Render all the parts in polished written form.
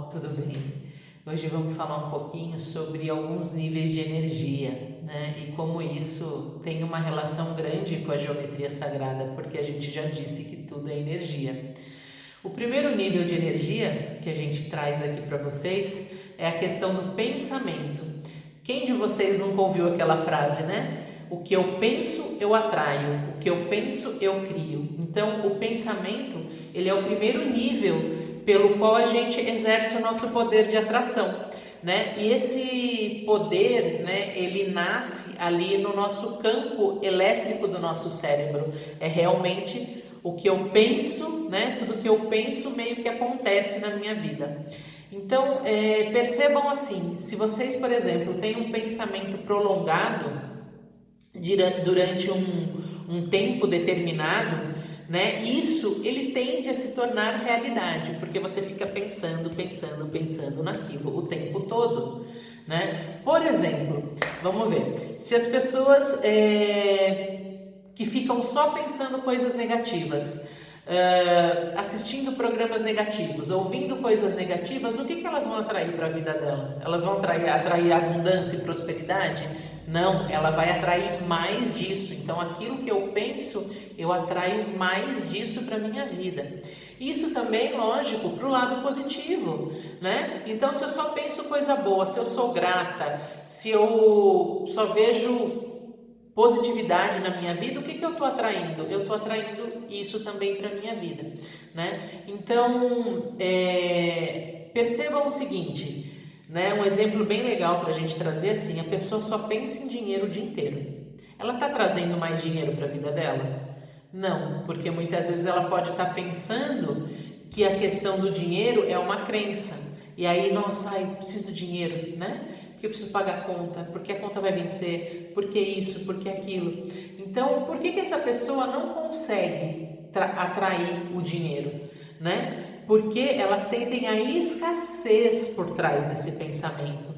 tudo bem? Hoje vamos falar um pouquinho sobre alguns níveis de energia, né? E como isso tem uma relação grande com a geometria sagrada, porque a gente já disse que tudo é energia. O primeiro nível de energia que a gente traz aqui para vocês é a questão do pensamento. Quem de vocês nunca ouviu aquela frase, né? O que eu penso, eu atraio. O que eu penso, eu crio. Então, o pensamento, ele é o primeiro nível pelo qual a gente exerce o nosso poder de atração, né? E esse poder, né, ele nasce ali no nosso campo elétrico do nosso cérebro. É realmente o que eu penso, né? Tudo que eu penso meio que acontece na minha vida. Então, percebam assim, se vocês, por exemplo, têm um pensamento prolongado durante um tempo determinado, né? Isso ele tende a se tornar realidade, porque você fica pensando naquilo o tempo todo, né? Por exemplo, vamos ver, se as pessoas que ficam só pensando coisas negativas, assistindo programas negativos, ouvindo coisas negativas, o que elas vão atrair para a vida delas? Elas vão atrair abundância e prosperidade? Não, ela vai atrair mais disso. Então, aquilo que eu penso, eu atraio mais disso para a minha vida. Isso também, lógico, para o lado positivo, né? Então, se eu só penso coisa boa, se eu sou grata, se eu só vejo positividade na minha vida, o que eu estou atraindo? Eu estou atraindo isso também para a minha vida, né? Então, percebam o seguinte, né? Um exemplo bem legal para a gente trazer assim, a pessoa só pensa em dinheiro o dia inteiro. Ela está trazendo mais dinheiro para a vida dela? Não, porque muitas vezes ela pode estar pensando que a questão do dinheiro é uma crença. E aí, nossa, preciso do dinheiro, né? Porque eu preciso pagar a conta, porque a conta vai vencer, porque isso, porque aquilo. Então, por que essa pessoa não consegue atrair o dinheiro, né? Porque elas sentem a escassez por trás desse pensamento.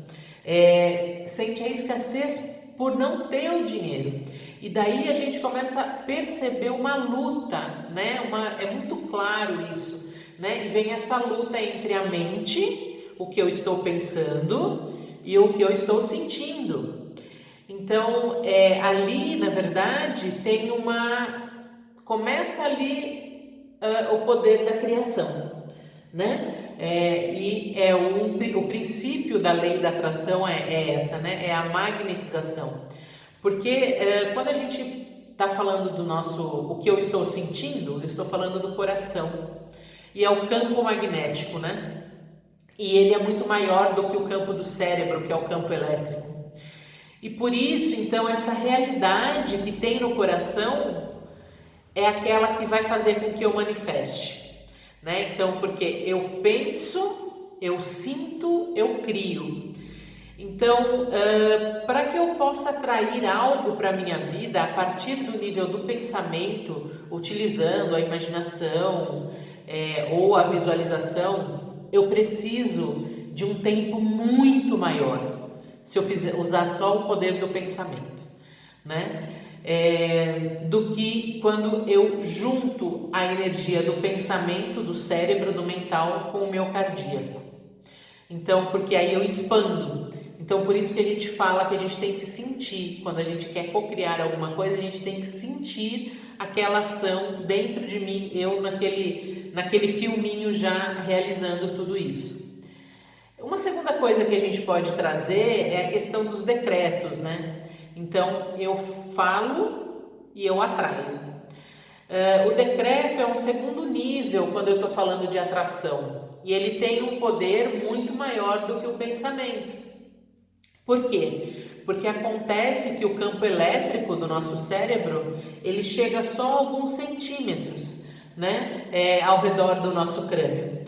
Sente a escassez por não ter o dinheiro. E daí a gente começa a perceber uma luta, né? É muito claro isso, né? E vem essa luta entre a mente, o que eu estou pensando, e o que eu estou sentindo. Então, ali, na verdade, começa ali o poder da criação, né? O princípio da lei da atração é essa, né? É a magnetização. Porque quando a gente está falando o que eu estou sentindo, eu estou falando do coração. E é o campo magnético, né? E ele é muito maior do que o campo do cérebro, que é o campo elétrico. E por isso, então, essa realidade que tem no coração é aquela que vai fazer com que eu manifeste, né? Então, porque eu penso, eu sinto, eu crio. Então, para que eu possa atrair algo para a minha vida a partir do nível do pensamento, utilizando a imaginação ou a visualização, eu preciso de um tempo muito maior, se eu usar só o poder do pensamento, né? Do que quando eu junto a energia do pensamento, do cérebro, do mental com o meu cardíaco. Então, porque aí eu expando. Então, por isso que a gente fala que a gente tem que sentir. Quando a gente quer cocriar alguma coisa, a gente tem que sentir aquela ação dentro de mim, eu naquele filminho já realizando tudo isso. Uma segunda coisa que a gente pode trazer é a questão dos decretos, né? Então, eu falo e eu atraio. O decreto é um segundo nível quando eu estou falando de atração. E ele tem um poder muito maior do que o pensamento. Por quê? Porque acontece que o campo elétrico do nosso cérebro, ele chega só a alguns centímetros, né? Ao redor do nosso crânio.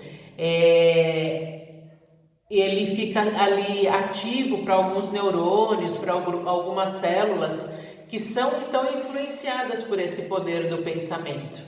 Ele fica ali ativo para alguns neurônios, para algumas células que são então influenciadas por esse poder do pensamento.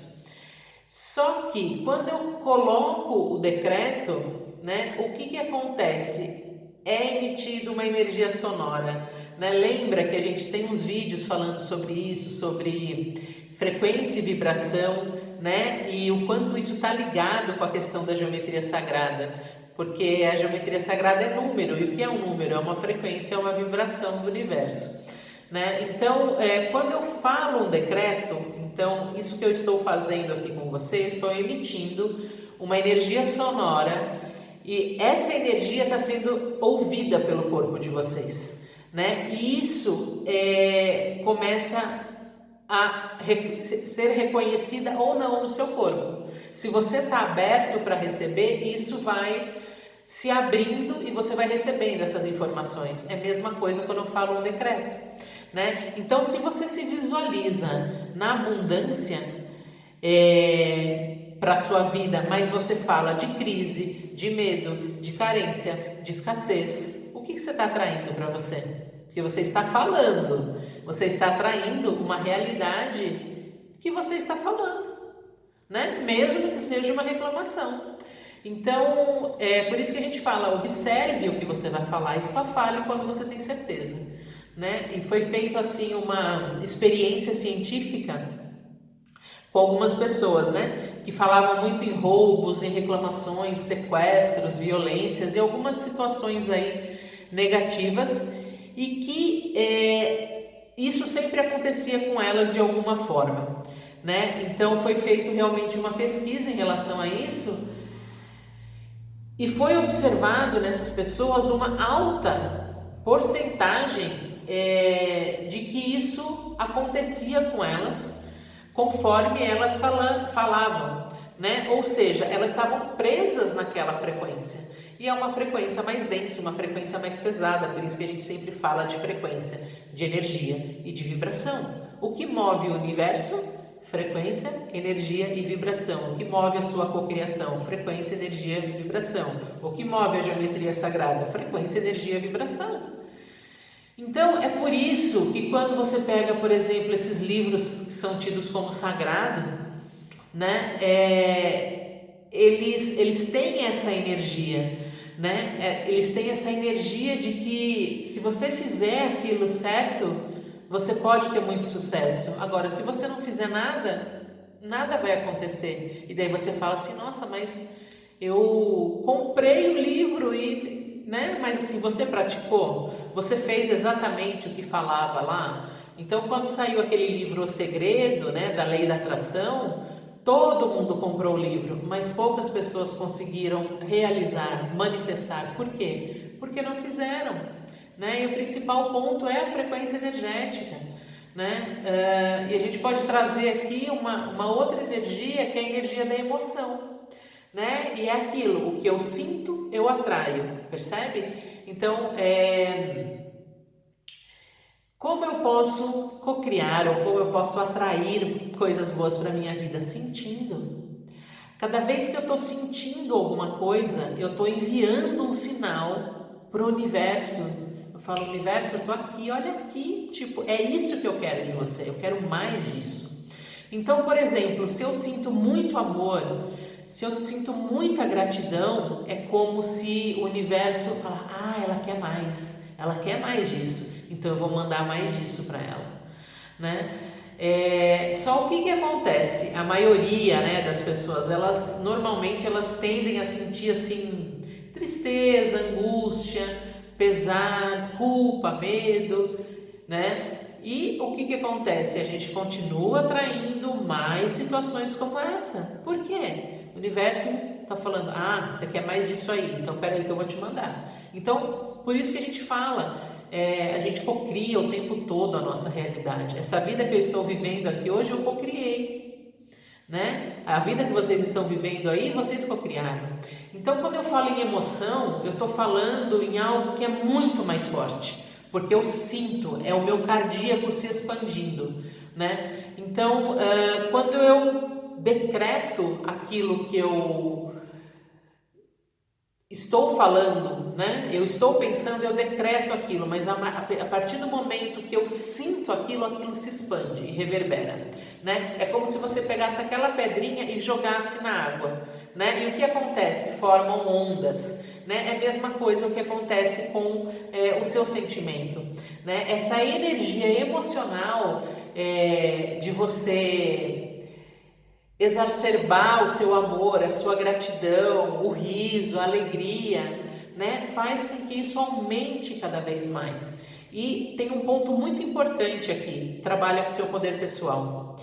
Só que quando eu coloco o decreto, né, o que acontece? É emitida uma energia sonora, né? Lembra que a gente tem uns vídeos falando sobre isso, sobre frequência e vibração, né? E o quanto isso está ligado com a questão da geometria sagrada. Porque a geometria sagrada é número, e o que é um número? É uma frequência, é uma vibração do universo, né? Então, quando eu falo um decreto, então isso que eu estou fazendo aqui com você, eu estou emitindo uma energia sonora, e essa energia está sendo ouvida pelo corpo de vocês, né? E isso começa a ser reconhecida ou não no seu corpo. Se você está aberto para receber, isso vai se abrindo e você vai recebendo essas informações. É a mesma coisa quando eu falo um decreto, né? Então, se você se visualiza na abundância para a sua vida, mas você fala de crise, de medo, de carência, de escassez, o que você está atraindo para você? Porque você está falando, você está atraindo uma realidade que você está falando, né? Mesmo que seja uma reclamação. Então, por isso que a gente fala, observe o que você vai falar e só fale quando você tem certeza, né? E foi feito assim uma experiência científica com algumas pessoas, né? Que falavam muito em roubos, em reclamações, sequestros, violências e algumas situações aí negativas, e que isso sempre acontecia com elas de alguma forma, né? Então foi feito realmente uma pesquisa em relação a isso, e foi observado nessas pessoas uma alta porcentagem de que isso acontecia com elas conforme elas falavam, né? Ou seja, elas estavam presas naquela frequência, e é uma frequência mais densa, uma frequência mais pesada, por isso que a gente sempre fala de frequência, de energia e de vibração. O que move o universo? Frequência, energia e vibração. O que move a sua cocriação? Frequência, energia e vibração. O que move a geometria sagrada? Frequência, energia e vibração. Então, é por isso que quando você pega, por exemplo, esses livros que são tidos como sagrado, né, eles têm essa energia, né? Eles têm essa energia de que se você fizer aquilo certo, você pode ter muito sucesso. Agora, se você não fizer nada, nada vai acontecer. E daí você fala assim, nossa, mas eu comprei o livro e, né? Mas assim, você praticou? Você fez exatamente o que falava lá? Então, quando saiu aquele livro O Segredo, né, da Lei da Atração, todo mundo comprou o livro, mas poucas pessoas conseguiram realizar, manifestar. Por quê? Porque não fizeram, né? E o principal ponto é a frequência energética, né? E a gente pode trazer aqui uma outra energia, que é a energia da emoção, né? E é aquilo, o que eu sinto, eu atraio, percebe? Então, como eu posso cocriar ou como eu posso atrair coisas boas para a minha vida? Sentindo. Cada vez que eu estou sentindo alguma coisa, eu estou enviando um sinal para o universo. Eu falo, universo, eu estou aqui, olha aqui, tipo, é isso que eu quero de você, eu quero mais disso. Então, por exemplo, se eu sinto muito amor, se eu sinto muita gratidão, é como se o universo falar, ela quer mais disso, então eu vou mandar mais disso para ela, né? Só o que acontece? A maioria, né, das pessoas, normalmente elas tendem a sentir assim, tristeza, angústia, pesar, culpa, medo, né? E o que acontece? A gente continua atraindo mais situações como essa. Por quê? O universo está falando, você quer mais disso aí, então peraí que eu vou te mandar. Então, por isso que a gente fala, a gente cocria o tempo todo a nossa realidade. Essa vida que eu estou vivendo aqui hoje, eu cocriei, né? A vida que vocês estão vivendo aí, vocês cocriaram. Então, quando eu falo em emoção, eu estou falando em algo que é muito mais forte, porque eu sinto, é o meu cardíaco se expandindo, né? Então, quando eu decreto aquilo que eu estou falando, né? Eu estou pensando, eu decreto aquilo, mas a partir do momento que eu sinto aquilo se expande e reverbera, né? É como se você pegasse aquela pedrinha e jogasse na água, né? E o que acontece? Formam ondas, né? É a mesma coisa o que acontece com o seu sentimento, né? Essa energia emocional de você exacerbar o seu amor, a sua gratidão, o riso, a alegria, né? Faz com que isso aumente cada vez mais. E tem um ponto muito importante aqui: trabalha com o seu poder pessoal.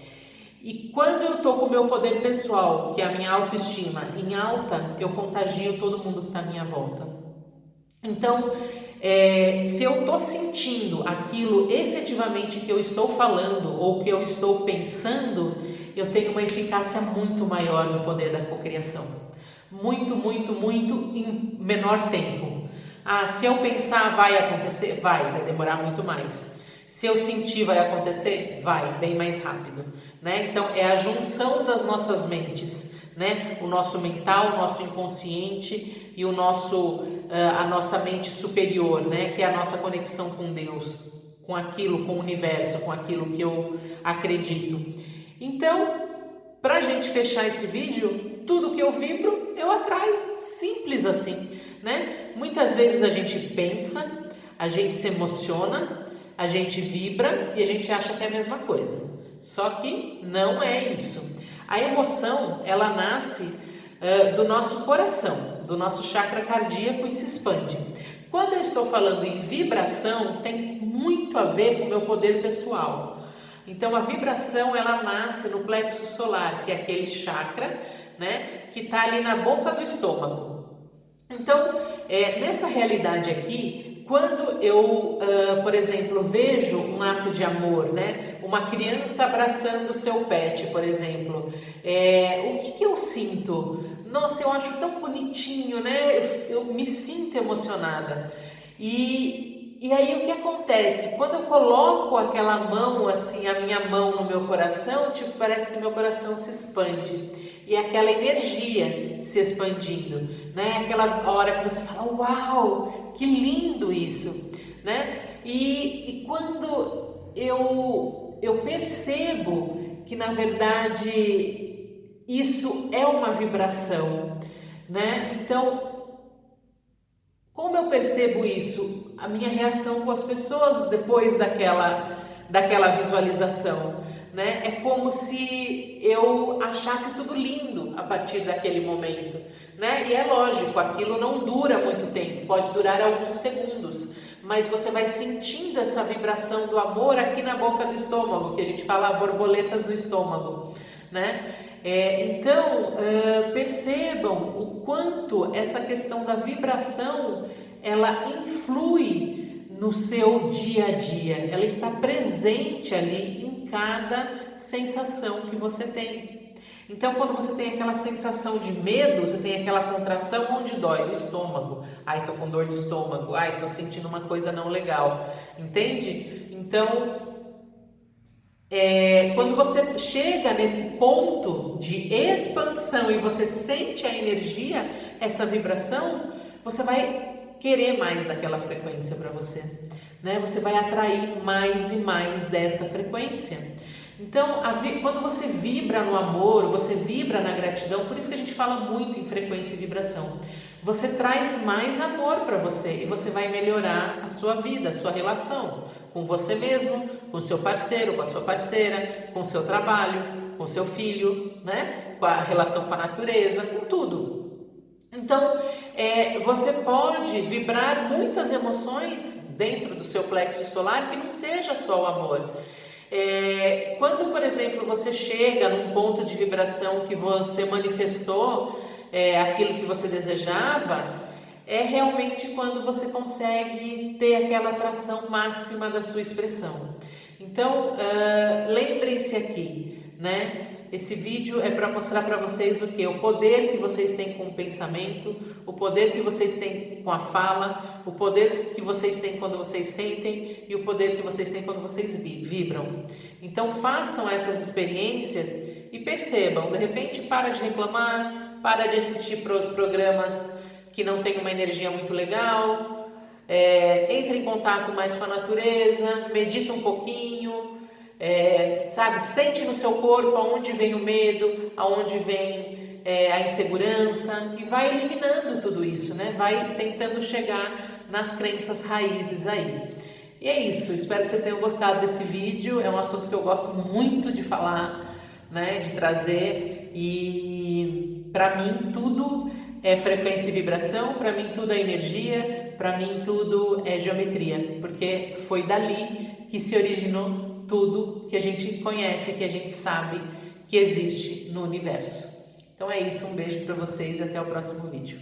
E quando eu estou com o meu poder pessoal, que é a minha autoestima, em alta, eu contagio todo mundo que está à minha volta. Então, se eu estou sentindo aquilo efetivamente que eu estou falando ou que eu estou pensando, eu tenho uma eficácia muito maior no poder da cocriação. Muito, muito, muito em menor tempo. Se eu pensar, vai acontecer? Vai demorar muito mais. Se eu sentir, vai acontecer? Vai, bem mais rápido, né? Então, é a junção das nossas mentes, né? O nosso mental, o nosso inconsciente e a nossa mente superior, né? Que é a nossa conexão com Deus, com aquilo, com o universo, com aquilo que eu acredito. Então, para a gente fechar esse vídeo, tudo que eu vibro, eu atraio. Simples assim, né? Muitas vezes a gente pensa, a gente se emociona, a gente vibra e a gente acha que é a mesma coisa. Só que não é isso. A emoção, ela nasce do nosso coração, do nosso chakra cardíaco e se expande. Quando eu estou falando em vibração, tem muito a ver com o meu poder pessoal. Então, a vibração, ela nasce no plexo solar, que é aquele chakra, né, que está ali na boca do estômago. Então, nessa realidade aqui, quando eu, por exemplo, vejo um ato de amor, né, uma criança abraçando o seu pet, por exemplo, o que eu sinto? Nossa, eu acho tão bonitinho, né? Eu me sinto emocionada. E aí o que acontece? Quando eu coloco aquela mão, assim, a minha mão no meu coração, tipo, parece que meu coração se expande. E aquela energia se expandindo, né? Aquela hora que você fala, uau, que lindo isso, né? E quando eu percebo que, na verdade, isso é uma vibração, né? Então, como eu percebo isso? A minha reação com as pessoas depois daquela visualização, né? É como se eu achasse tudo lindo a partir daquele momento, né? E é lógico, aquilo não dura muito tempo, pode durar alguns segundos, mas você vai sentindo essa vibração do amor aqui na boca do estômago, que a gente fala borboletas no estômago, né? Então, percebam o quanto essa questão da vibração, ela influi no seu dia a dia, ela está presente ali em cada sensação que você tem. Então, quando você tem aquela sensação de medo, você tem aquela contração onde dói o estômago. Ai, tô com dor de estômago. Ai, tô sentindo uma coisa não legal. Entende? Então, quando você chega nesse ponto de expansão e você sente a energia, essa vibração, você vai querer mais daquela frequência para você, né? Você vai atrair mais e mais dessa frequência. Então, quando você vibra no amor, você vibra na gratidão, por isso que a gente fala muito em frequência e vibração. Você traz mais amor para você e você vai melhorar a sua vida, a sua relação com você mesmo, com o seu parceiro, com a sua parceira, com o seu trabalho, com o seu filho, né? Com a relação com a natureza, com tudo. Então, você pode vibrar muitas emoções dentro do seu plexo solar que não seja só o amor. Quando, por exemplo, você chega num ponto de vibração que você manifestou aquilo que você desejava, é realmente quando você consegue ter aquela atração máxima da sua expressão. Então, lembrem-se aqui, né? Esse vídeo é para mostrar para vocês o que? O poder que vocês têm com o pensamento, o poder que vocês têm com a fala, o poder que vocês têm quando vocês sentem e o poder que vocês têm quando vocês vibram. Então façam essas experiências e percebam, de repente para de reclamar, para de assistir programas que não tem uma energia muito legal, entre em contato mais com a natureza, medita um pouquinho, sabe, sente no seu corpo aonde vem o medo, aonde vem a insegurança e vai eliminando tudo isso, né? Vai tentando chegar nas crenças raízes aí. E é isso, espero que vocês tenham gostado desse vídeo, é um assunto que eu gosto muito de falar, né, de trazer. E para mim tudo é frequência e vibração, para mim tudo é energia, para mim tudo é geometria, porque foi dali que se originou tudo que a gente conhece, que a gente sabe que existe no universo. Então é isso, um beijo para vocês, até o próximo vídeo.